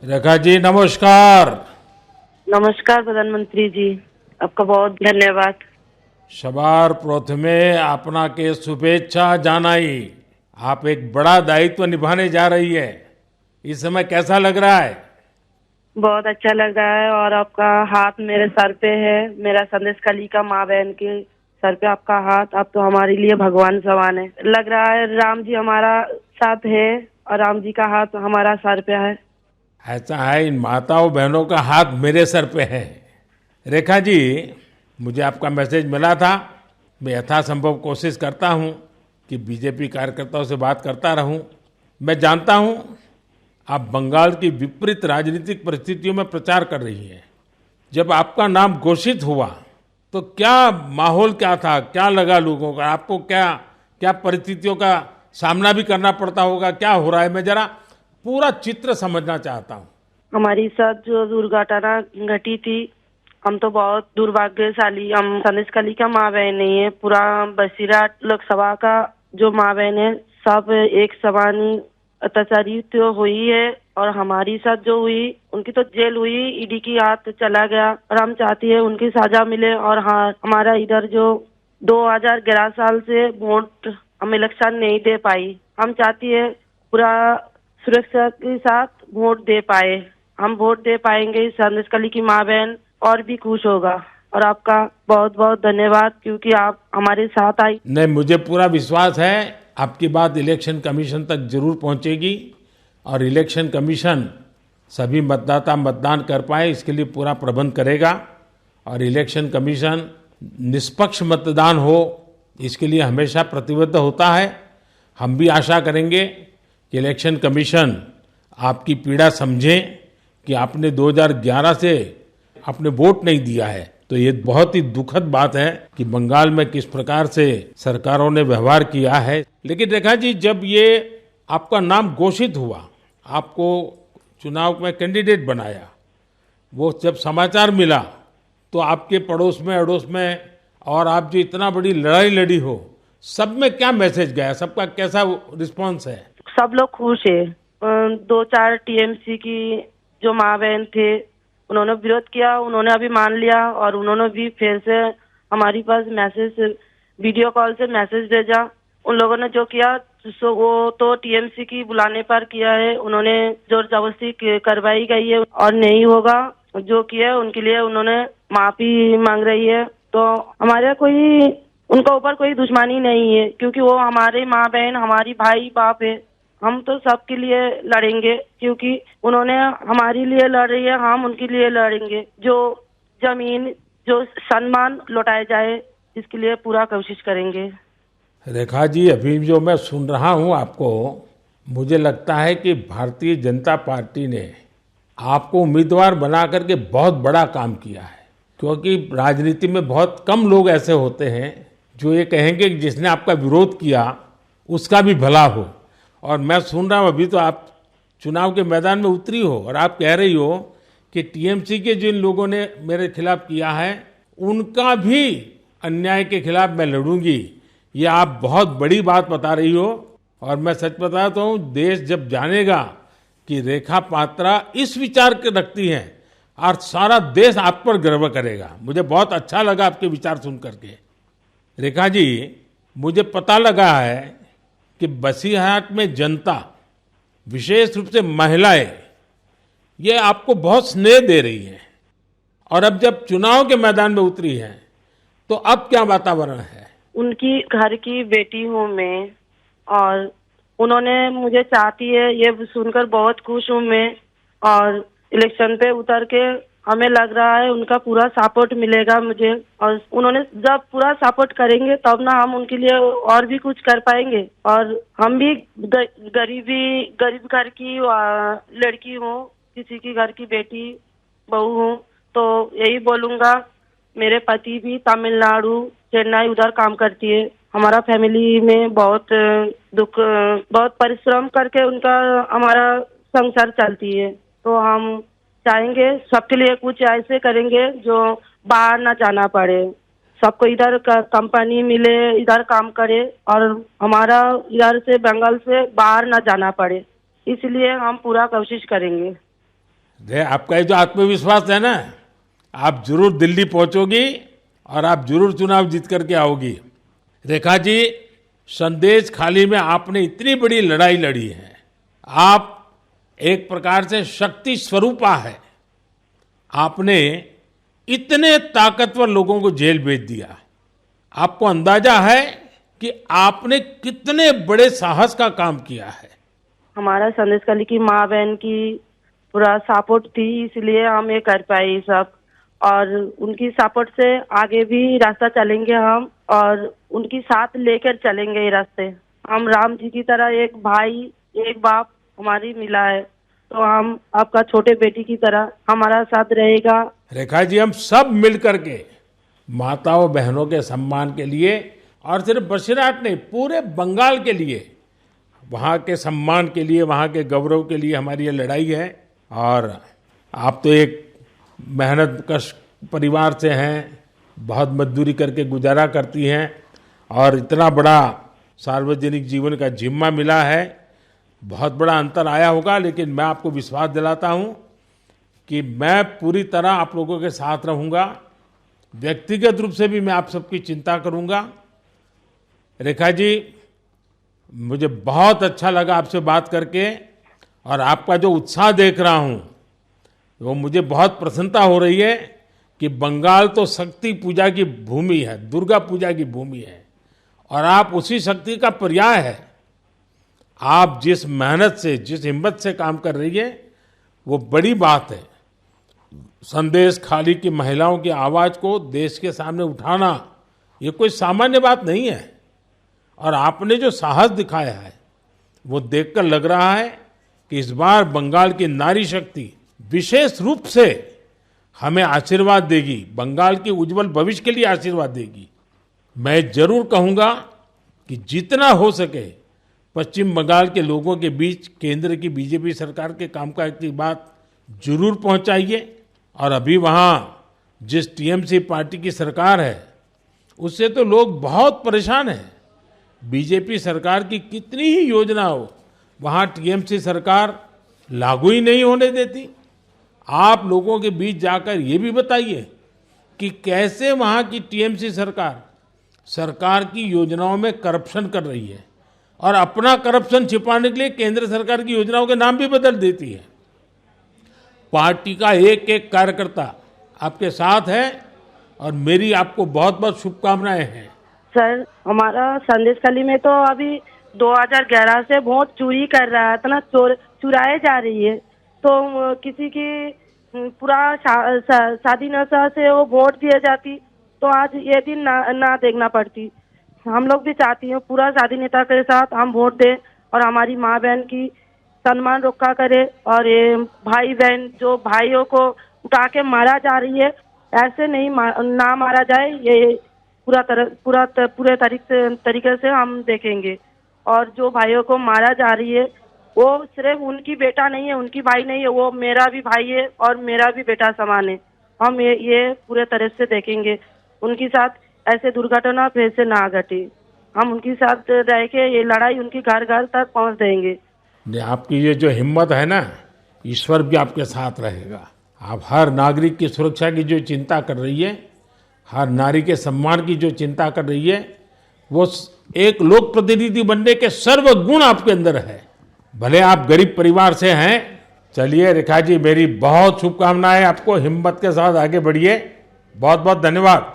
रेखा जी नमस्कार। नमस्कार प्रधानमंत्री जी, आपका बहुत धन्यवाद। सवार प्रथमे आपनाके शुभेच्छा जानाई। आप एक बड़ा दायित्व निभाने जा रही है। इस समय कैसा लग रहा है? बहुत अच्छा लग रहा है और आपका हाथ मेरे सर पे है। मेरा संदेश कली का माँ बहन के सर पे आपका हाथ, आप तो हमारे लिए भगवान समान है। लग रहा है राम जी हमारा साथ है और राम जी का हाथ हमारा सर पे है। ऐसा है, इन माताओं बहनों का हाथ मेरे सर पे है। रेखा जी, मुझे आपका मैसेज मिला था। मैं यथासंभव कोशिश करता हूं कि बीजेपी कार्यकर्ताओं से बात करता रहूं। मैं जानता हूं आप बंगाल की विपरीत राजनीतिक परिस्थितियों में प्रचार कर रही हैं। जब आपका नाम घोषित हुआ तो क्या माहौल क्या था, क्या लगा लोगों का? आपको क्या क्या परिस्थितियों का सामना भी करना पड़ता होगा? क्या हो रहा है, मैं जरा पूरा चित्र समझना चाहता हूँ। हमारी साथ जो दुर्घटना घटी थी, हम तो बहुत दुर्भाग्यशाली, हम संदेश कली का माँ बहन नहीं है। पूरा बसीरा लोकसभा का जो माँ बहन है सब एक समान ही अत्याचारी तो हुई है। और हमारी साथ जो हुई उनकी तो जेल हुई, ईडी की हाथ चला गया और हम चाहती है उनकी सजा मिले। और हाँ, हमारा इधर जो 2011 साल से वोट हम इलेक्शन नहीं दे पाई, हम चाहती है पूरा सुरक्षा के साथ वोट दे पाए। हम वोट दे पाएंगे, संदेश कली की माँ बहन और भी खुश होगा। और आपका बहुत बहुत धन्यवाद क्योंकि आप हमारे साथ आई। नहीं, मुझे पूरा विश्वास है आपकी बात इलेक्शन कमीशन तक जरूर पहुंचेगी और इलेक्शन कमीशन सभी मतदाता मतदान कर पाए इसके लिए पूरा प्रबंध करेगा। और इलेक्शन कमीशन निष्पक्ष मतदान हो इसके लिए हमेशा प्रतिबद्ध होता है। हम भी आशा करेंगे कि इलेक्शन कमीशन आपकी पीड़ा समझे कि आपने 2011 से आपने वोट नहीं दिया है। तो ये बहुत ही दुखद बात है कि बंगाल में किस प्रकार से सरकारों ने व्यवहार किया है। लेकिन रेखा जी, जब ये आपका नाम घोषित हुआ, आपको चुनाव में कैंडिडेट बनाया, वो जब समाचार मिला तो आपके पड़ोस में अड़ोस में और आप जो इतना बड़ी लड़ाई लड़ी हो, सब में क्या मैसेज गया? सबका कैसा रिस्पॉन्स है? सब लोग खुश है। दो चार टीएमसी की जो माँ बहन थे उन्होंने विरोध किया, उन्होंने अभी मान लिया और उन्होंने भी फिर से हमारी पास मैसेज, वीडियो कॉल से मैसेज भेजा। उन लोगों ने जो किया सो वो तो टीएमसी की बुलाने पर किया है, उन्होंने जोर जबरदस्ती करवाई गई है और नहीं होगा। जो किया है उनके लिए उन्होंने माफी मांग रही है। तो हमारे कोई उनका ऊपर कोई दुश्मनी नहीं है क्योंकि वो हमारे माँ बहन, हमारी भाई बाप है। हम तो सबके लिए लड़ेंगे क्योंकि उन्होंने हमारे लिए लड़ रही है, हम उनके लिए लड़ेंगे। जो जमीन, जो सम्मान लौटाया जाए इसके लिए पूरा कोशिश करेंगे। रेखा जी, अभी जो मैं सुन रहा हूं आपको, मुझे लगता है कि भारतीय जनता पार्टी ने आपको उम्मीदवार बना करके बहुत बड़ा काम किया है। क्योंकि राजनीति में बहुत कम लोग ऐसे होते हैं जो ये कहेंगे कि जिसने आपका विरोध किया उसका भी भला हो। और मैं सुन रहा हूं अभी तो आप चुनाव के मैदान में उतरी हो और आप कह रही हो कि टीएमसी के जिन लोगों ने मेरे खिलाफ किया है उनका भी अन्याय के खिलाफ मैं लड़ूंगी। ये आप बहुत बड़ी बात बता रही हो। और मैं सच बताता हूँ, देश जब जानेगा कि रेखा पात्रा इस विचार के रखती हैं और सारा देश आप पर गर्व करेगा। मुझे बहुत अच्छा लगा आपके विचार सुन करके। रेखा जी, मुझे पता लगा है कि बसीरहाट में जनता, विशेष रूप से महिलाएं, ये आपको बहुत स्नेह दे रही हैं। और अब जब चुनाव के मैदान में उतरी हैं तो अब क्या वातावरण है? उनकी घर की बेटी हूँ मैं और उन्होंने मुझे चाहती है, ये सुनकर बहुत खुश हूँ मैं। और इलेक्शन पे उतर के हमें लग रहा है उनका पूरा सपोर्ट मिलेगा मुझे। और उन्होंने जब पूरा सपोर्ट करेंगे तब ना हम उनके लिए और भी कुछ कर पाएंगे। और हम भी गरीब घर की लड़की हूँ, किसी की घर की बेटी बहू हूँ। तो यही बोलूंगा, मेरे पति भी तमिलनाडु, चेन्नई उधर काम करती है। हमारा फैमिली में बहुत दुख, बहुत परिश्रम करके उनका हमारा संसार चलती है। तो हम चाहेंगे सबके लिए कुछ ऐसे करेंगे जो बाहर ना जाना पड़े, सबको इधर कंपनी मिले, इधर काम करे और हमारा इधर से बंगाल से बाहर ना जाना पड़े। इसलिए हम पूरा कोशिश करेंगे। आपका ये जो आत्मविश्वास है ना, आप जरूर दिल्ली पहुंचोगी और आप जरूर चुनाव जीत करके आओगी। रेखा जी, संदेश खाली में आपने इतनी बड़ी लड़ाई लड़ी है। आप एक प्रकार से शक्ति स्वरूपा है। आपने इतने ताकतवर लोगों को जेल भेज दिया। आपको अंदाजा है कि आपने कितने बड़े साहस का काम किया है। हमारा संदेश खाली की माँ बहन की पूरा सपोर्ट थी, इसलिए हम ये कर पाए ये सब। और उनकी सपोर्ट से आगे भी रास्ता चलेंगे हम, और उनकी साथ लेकर चलेंगे ये रास्ते। हम राम जी की तरह एक भाई एक बाप हमारी मिला है, तो हम आपका छोटे बेटी की तरह हमारा साथ रहेगा। रेखा जी, हम सब मिल करके माताओं बहनों के सम्मान के लिए, और सिर्फ बसीरहाट नहीं, पूरे बंगाल के लिए, वहाँ के सम्मान के लिए, वहाँ के गौरव के लिए हमारी ये लड़ाई है। और आप तो एक मेहनत कश परिवार से हैं, बहुत मजदूरी करके गुजारा करती हैं, और इतना बड़ा सार्वजनिक जीवन का जिम्मा मिला है। बहुत बड़ा अंतर आया होगा, लेकिन मैं आपको विश्वास दिलाता हूँ कि मैं पूरी तरह आप लोगों के साथ रहूँगा। व्यक्तिगत रूप से भी मैं आप सबकी चिंता करूँगा। रेखा जी, मुझे बहुत अच्छा लगा आपसे बात करके, और आपका जो उत्साह देख रहा हूँ वो मुझे बहुत प्रसन्नता हो रही है कि बंगाल तो शक्ति पूजा की भूमि है, दुर्गा पूजा की भूमि है, और आप उसी शक्ति का पर्याय है। आप जिस मेहनत से, जिस हिम्मत से काम कर रही है, वो बड़ी बात है। संदेश खाली की महिलाओं की आवाज को देश के सामने उठाना ये कोई सामान्य बात नहीं है। और आपने जो साहस दिखाया है वो देखकर लग रहा है कि इस बार बंगाल की नारी शक्ति विशेष रूप से हमें आशीर्वाद देगी, बंगाल के उज्जवल भविष्य के लिए आशीर्वाद देगी। मैं जरूर कहूंगा कि जितना हो सके पश्चिम बंगाल के लोगों के बीच केंद्र की बीजेपी सरकार के कामकाज की बात जरूर पहुंचाइए। और अभी वहाँ जिस टीएमसी पार्टी की सरकार है उससे तो लोग बहुत परेशान हैं। बीजेपी सरकार की कितनी ही योजना हो, वहाँ टीएमसी सरकार लागू ही नहीं होने देती। आप लोगों के बीच जाकर ये भी बताइए कि कैसे वहाँ की टीएमसी सरकार की योजनाओं में करप्शन कर रही है, और अपना करप्शन छिपाने के लिए केंद्र सरकार की योजनाओं के नाम भी बदल देती है। पार्टी का एक एक कार्यकर्ता आपके साथ है, और मेरी आपको बहुत बहुत शुभकामनाएं हैं। सर, हमारा संदेश खाली में तो अभी 2011 से वोट चोरी कर रहा है, इतना चुराए जा रही है। तो किसी की पूरा शादी नशा से वो वोट दिए जाती, तो आज ये दिन ना देखना पड़ती। हम लोग भी चाहती हैं पूरा शादी नेता के साथ हम वोट दें, और हमारी माँ बहन की सम्मान रक्षा करे। और ये भाई बहन जो भाइयों को उठा के मारा जा रही है, ऐसे नहीं ना मारा जाए, ये पूरे तरीके से हम देखेंगे। और जो भाइयों को मारा जा रही है वो सिर्फ उनकी बेटा नहीं है, उनकी भाई नहीं है, वो मेरा भी भाई है और मेरा भी बेटा समान है। हम ये पूरे तरह से देखेंगे, उनके साथ ऐसे दुर्घटना फिर से ना घटे। हम उनके साथ रह के ये लड़ाई उनकी घर घर तक पहुंच देंगे। आपकी ये जो हिम्मत है ना, ईश्वर भी आपके साथ रहेगा। आप हर नागरिक की सुरक्षा की जो चिंता कर रही है, हर नारी के सम्मान की जो चिंता कर रही है, वो एक लोक प्रतिनिधि बनने के सर्वगुण आपके अंदर है। भले आप गरीब परिवार से हैं। चलिए रेखा जी, मेरी बहुत शुभकामनाएं आपको, हिम्मत के साथ आगे बढ़िए। बहुत बहुत धन्यवाद।